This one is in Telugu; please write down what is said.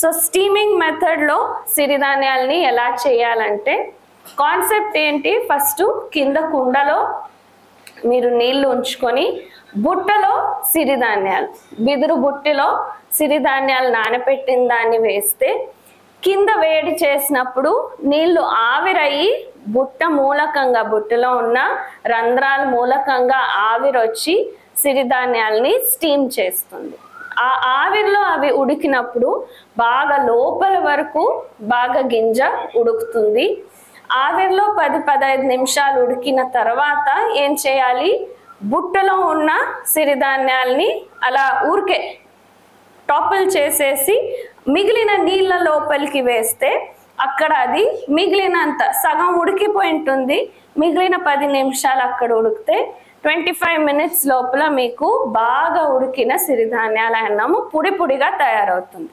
సో స్టీమింగ్ మెథడ్లో సిరిధాన్యాలని ఎలా చేయాలంటే కాన్సెప్ట్ ఏంటి, ఫస్ట్ కింద కుండలో మీరు నీళ్లు ఉంచుకొని బుట్టలో సిరిధాన్యాలు, బిదురు బుట్టిలో సిరిధాన్యాలు నానబెట్టిన దాన్ని వేస్తే కింద వేడి చేసినప్పుడు నీళ్లు ఆవిరయ్యి బుట్ట మూలకంగా, బుట్టలో ఉన్న రంధ్రాల మూలకంగా ఆవిరొచ్చి సిరిధాన్యాలని స్టీమ్ చేస్తుంది. ఆ ఆవిరిలో అవి ఉడికినప్పుడు బాగా లోపల వరకు బాగా గింజ ఉడుకుతుంది. ఆవిరిలో 10-15 నిమిషాలు ఉడికిన తర్వాత ఏం చేయాలి, బుట్టలో ఉన్న సిరిధాన్యాల్ని అలా ఊరికే టాపుల్ చేసేసి మిగిలిన నీళ్ళ లోపలికి వేస్తే అక్కడ అది మిగిలినంత సగం ఉడికిపోయి ఉంటుంది. మిగిలిన 10 నిమిషాలు అక్కడ ఉడికితే 25 మినిట్స్ లోపల మీకు బాగా ఉడికిన సిరిధాన్యాల అన్నము పొడి పొడిగా తయారవుతుంది.